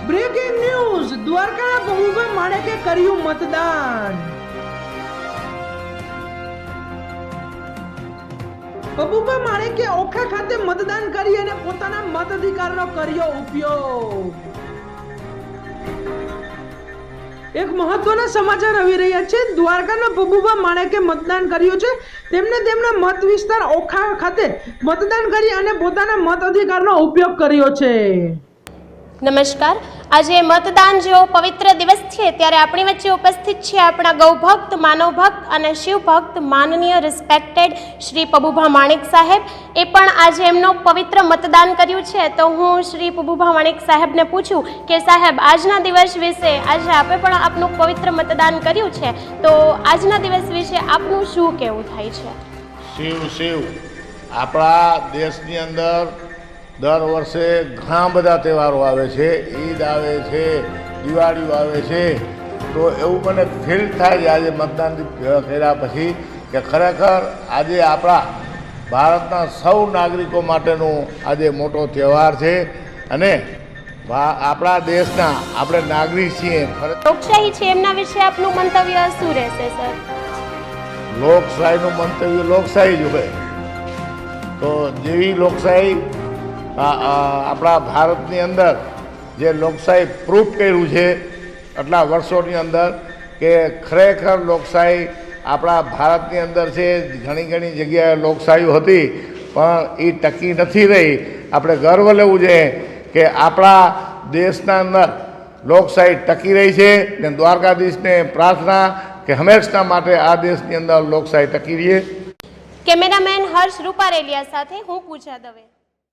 Breaking news, દ્વારકાના પબુભા માણેકે કર્યું મતદાન। પબુભા માણેકે ઓખા ખાતે મતદાન કરી અને પોતાના મતાધિકારનો કર્યો ઉપયોગ। એક મહત્વના સમાચાર આવી રહ્યા છે। દ્વારકાના પબુભા માણેકે મતદાન કર્યું છે। તેમને તેમના મત વિસ્તાર ઓખા ખાતે મતદાન કરી અને પોતાના મતાધિકારનો ઉપયોગ કર્યો છે। નમસ્કાર। આજે મતદાન જેવો પવિત્ર દિવસ છે ત્યારે આપણી વચ્ચે ઉપસ્થિત છે આપણા ગૌભક્ત, માનવભક્ત અને શિવભક્ત માનનીય રિસ્પેક્ટેડ શ્રી પબુભા માણેક સાહેબ। એ પણ આજે એમનો પવિત્ર મતદાન કર્યું છે। તો હું શ્રી પબુભા માણેક સાહેબને પૂછું કે સાહેબ, આજના દિવસ વિશે, આજે આપે પણ આપનું પવિત્ર મતદાન કર્યું છે, તો આજના દિવસ વિશે આપનું શું કહેવું થાય છે? શિવ આપણા દેશની અંદર દર વર્ષે ઘણા બધા તહેવારો આવે છે। ઈદ આવે છે, દિવાળીઓ આવે છે। તો એવું મને ફીલ થાય છે આજે મતદાન કર્યા પછી કે ખરેખર આજે આપણા ભારતના સૌ નાગરિકો માટેનું આજે મોટો તહેવાર છે અને આપણા દેશના આપણે નાગરિક છીએ। લોકશાહી છે એમના વિશે આપનું મંતવ્ય શું રહેશે સર? લોકશાહીનું મંતવ્ય લોકશાહી જ હોય। તો જેવી લોકશાહી આપણા ભારતની અંદર જે લોકશાહી પ્રૂફ કર્યું છે આટલા વર્ષોની અંદર કે ખરેખર લોકશાહી આપણા ભારતની અંદર છે। ઘણી જગ્યાએ લોકશાહીઓ હતી પણ એ ટકી નથી રહી। આપણે ગર્વ લેવું જોઈએ કે આપણા દેશના અંદર લોકશાહી ટકી રહી છે ને દ્વારકાધીશને પ્રાર્થના કે હંમેશા માટે આ દેશની અંદર લોકશાહી ટકી રહે। કેમેરામેન હર્ષ રૂપારેલિયા સાથે હું પૂજા દવે।